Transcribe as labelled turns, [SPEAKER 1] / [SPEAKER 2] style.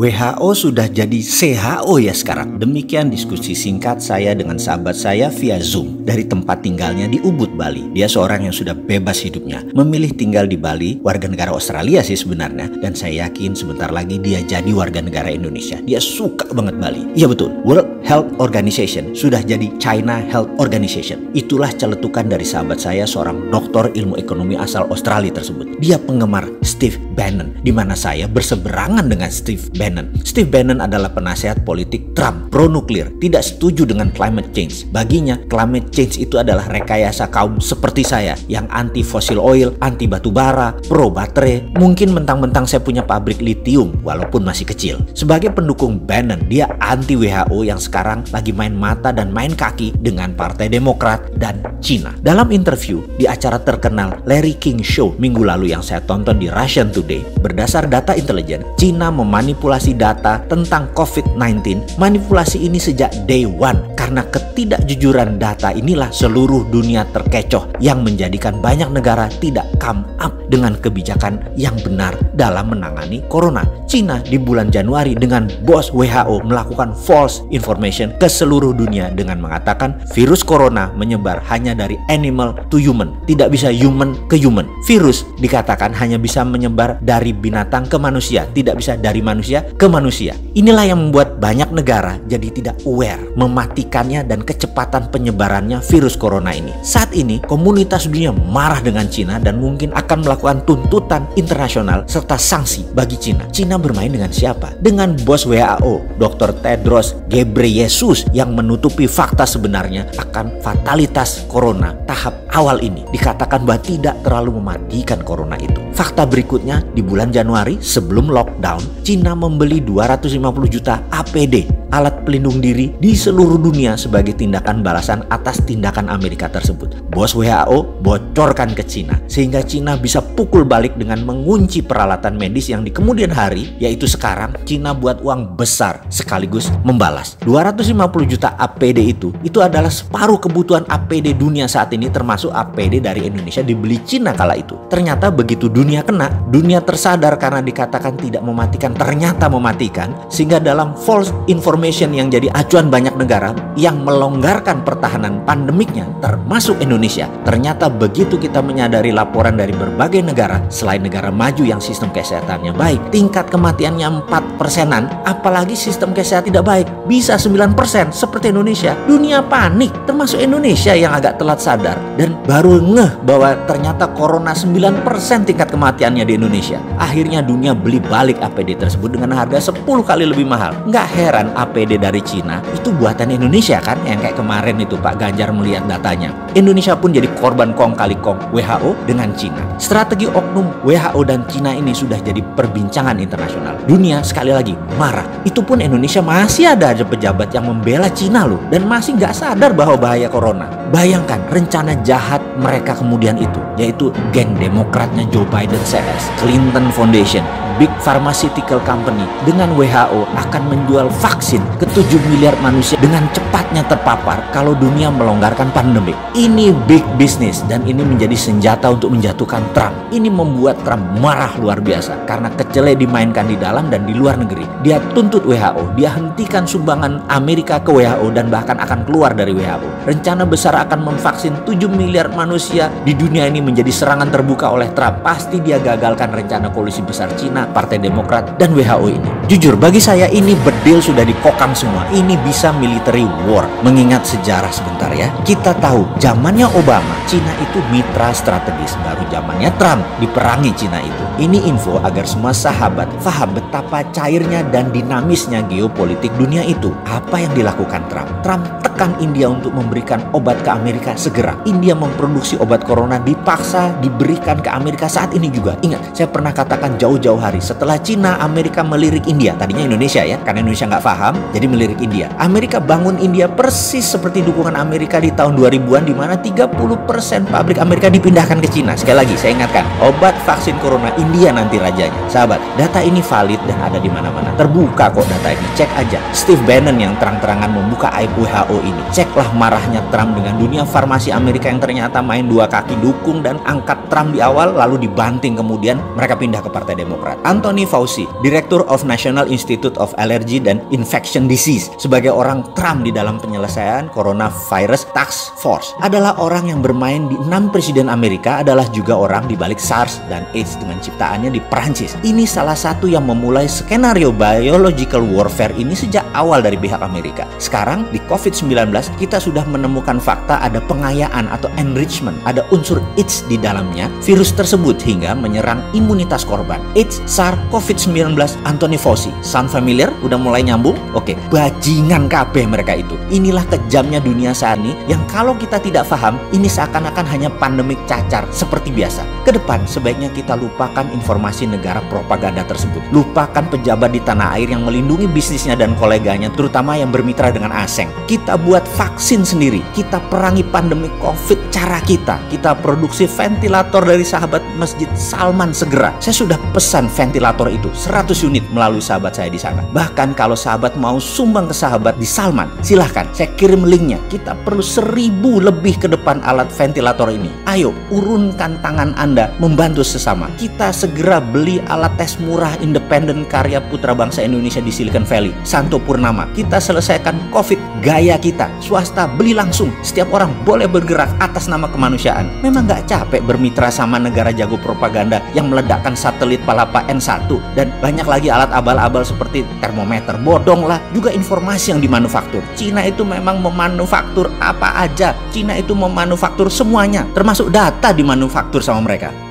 [SPEAKER 1] WHO sudah jadi WHO ya sekarang. Demikian diskusi singkat saya dengan sahabat saya via Zoom dari tempat tinggalnya di Ubud, Bali. Dia seorang yang sudah bebas hidupnya, memilih tinggal di Bali, warga negara Australia sih sebenarnya. Dan saya yakin sebentar lagi dia jadi warga negara Indonesia. Dia suka banget Bali. Iya betul, World Health Organization sudah jadi China Health Organization. Itulah celetukan dari sahabat saya, seorang doktor ilmu ekonomi asal Australia tersebut. Dia penggemar Steve Bannon, di mana saya berseberangan dengan Steve Bannon. Steve Bannon adalah penasihat politik Trump, pro nuklir, tidak setuju dengan climate change. Baginya, climate change itu adalah rekayasa kaum seperti saya yang anti fossil oil, anti batu bara, pro baterai. Mungkin mentang-mentang saya punya pabrik litium walaupun masih kecil. Sebagai pendukung Bannon, dia anti WHO yang sekarang lagi main mata dan main kaki dengan Partai Demokrat dan Cina. Dalam interview di acara terkenal Larry King Show minggu lalu yang saya tonton di Russian Today, berdasar data intelijen, Cina memanipulasi data tentang COVID-19. Manipulasi ini sejak day one. Karena ketidakjujuran data inilah seluruh dunia terkecoh yang menjadikan banyak negara tidak come up dengan kebijakan yang benar dalam menangani corona. Cina di bulan Januari dengan bos WHO melakukan false information ke seluruh dunia dengan mengatakan virus corona menyebar hanya dari animal to human, tidak bisa human ke human. Virus dikatakan hanya bisa menyebar dari binatang ke manusia, tidak bisa dari manusia ke manusia. Inilah yang membuat banyak negara jadi tidak aware mematikannya dan kecepatan penyebarannya virus corona ini. Saat ini komunitas dunia marah dengan Cina dan mungkin akan melakukan tuntutan internasional serta sanksi bagi Cina. Cina bermain dengan siapa? Dengan bos WHO, Dr. Tedros Ghebreyesus, yang menutupi fakta sebenarnya akan fatalitas corona tahap awal ini. Dikatakan bahwa tidak terlalu mematikan corona itu. Fakta berikutnya, di bulan Januari sebelum lockdown, Cina membeli 250 juta APD, alat pelindung diri, di seluruh dunia sebagai tindakan balasan atas tindakan Amerika tersebut. Bos WHO bocorkan ke Cina sehingga Cina bisa pukul balik dengan mengunci peralatan medis yang di kemudian hari, yaitu sekarang Cina buat uang besar sekaligus membalas. 250 juta APD itu adalah separuh kebutuhan APD dunia saat ini, termasuk APD dari Indonesia dibeli Cina kala itu. Ternyata begitu dunia kena, dunia tersadar karena dikatakan tidak mematikan, ternyata mematikan, sehingga dalam false information yang jadi acuan banyak negara yang melonggarkan pertahanan pandemiknya termasuk Indonesia. Ternyata begitu kita menyadari laporan dari berbagai negara selain negara maju yang sistem kesehatannya baik, tingkat kematiannya 4%-an, apalagi sistem kesehatan tidak baik bisa 9% seperti Indonesia. Dunia panik, termasuk Indonesia yang agak telat sadar dan baru ngeh bahwa ternyata corona 9% tingkat kematiannya di Indonesia. Akhirnya dunia beli balik APD tersebut dengan harga 10 kali lebih mahal. Nggak heran APD dari Cina itu buatan Indonesia kan, yang kayak kemarin itu Pak Ganjar melihat datanya. Indonesia pun jadi korban kong kali kong WHO dengan Cina. Strategi oknum WHO dan Cina ini sudah jadi perbincangan internasional. Dunia sekali lagi marah. Itu pun Indonesia masih ada pejabat yang membela Cina loh, dan masih nggak sadar bahwa bahaya corona. Bayangkan rencana jahat mereka kemudian itu, yaitu geng demokratnya Joe Biden CS, Clinton Foundation, big pharmaceutical company dengan WHO akan menjual vaksin ke 7 miliar manusia dengan cepatnya terpapar kalau dunia melonggarkan pandemik. Ini big business dan ini menjadi senjata untuk menjatuhkan Trump. Ini membuat Trump marah luar biasa karena kecele dimainkan di dalam dan di luar negeri. Dia tuntut WHO, dia hentikan sumbangan Amerika ke WHO dan bahkan akan keluar dari WHO. Rencana besar akan memvaksin 7 miliar manusia di dunia ini menjadi serangan terbuka oleh Trump. Pasti dia gagalkan rencana koalisi besar Cina, Partai Demokrat, dan WHO ini. Jujur, bagi saya ini bedil sudah dikokang semua. Ini bisa military war. Mengingat sejarah sebentar ya. Kita tahu, zamannya Obama, Cina itu mitra strategis. Baru zamannya Trump, diperangi Cina itu. Ini info agar semua sahabat paham betapa cairnya dan dinamisnya geopolitik dunia itu. Apa yang dilakukan Trump? Trump tekan India untuk memberikan obat ke Amerika segera. India memproduksi obat corona dipaksa diberikan ke Amerika saat ini juga. Ingat, saya pernah katakan jauh-jauh hari setelah Cina, Amerika melirik India. Tadinya Indonesia ya, karena Indonesia nggak paham, jadi melirik India. Amerika bangun India persis seperti dukungan Amerika di tahun 2000-an, di mana 30% pabrik Amerika dipindahkan ke Cina. Sekali lagi, saya ingatkan, obat vaksin corona ini India nanti rajanya. Sahabat, data ini valid dan ada di mana-mana. Terbuka kok data ini, cek aja. Steve Bannon yang terang-terangan membuka aib WHO ini. Ceklah marahnya Trump dengan dunia farmasi Amerika yang ternyata main dua kaki, dukung dan angkat Trump di awal, lalu dibanting kemudian mereka pindah ke Partai Demokrat. Anthony Fauci, Director of National Institute of Allergy and Infection Disease, sebagai orang Trump di dalam penyelesaian Coronavirus Task Force, adalah orang yang bermain di 6 presiden Amerika, adalah juga orang di balik SARS dan AIDS dengan ciptaannya di Perancis. Ini salah satu yang memulai skenario biological warfare ini sejak awal dari pihak Amerika. Sekarang di COVID-19 kita sudah menemukan fakta ada pengayaan atau enrichment, ada unsur AIDS di dalamnya virus tersebut hingga menyerang imunitas korban. AIDS, SARS, COVID-19, Anthony Fauci. Sound familiar? Udah mulai nyambung? Oke, bajingan kabeh mereka itu. Inilah kejamnya dunia saat ini yang kalau kita tidak paham, ini seakan-akan hanya pandemik cacar seperti biasa. Kedepan sebaiknya kita lupakan informasi negara propaganda tersebut. Lupakan pejabat di tanah air yang melindungi bisnisnya dan koleganya, terutama yang bermitra dengan asing. Kita buat vaksin sendiri. Kita perangi pandemi COVID cara kita. Kita produksi ventilator dari sahabat Masjid Salman segera. Saya sudah pesan ventilator itu 100 unit melalui sahabat saya di sana. Bahkan kalau sahabat mau sumbang ke sahabat di Salman, silahkan, saya kirim linknya. Kita perlu 1000 lebih ke depan alat ventilator ini. Ayo, urunkan tangan Anda membantu sesama. Kita segera beli alat tes murah independen karya putra bangsa Indonesia di Silicon Valley, Santo Purnama. Kita selesaikan COVID gaya kita. Swasta beli langsung. Setiap orang boleh bergerak atas nama kemanusiaan. Memang nggak capek bermitra sama negara jago propaganda yang meledakkan satelit Palapa N1 dan banyak lagi alat abal-abal seperti termometer. Bodong lah, juga informasi yang dimanufaktur. Cina itu memang memanufaktur apa aja. Cina itu memanufaktur semuanya, termasuk data dimanufaktur sama mereka.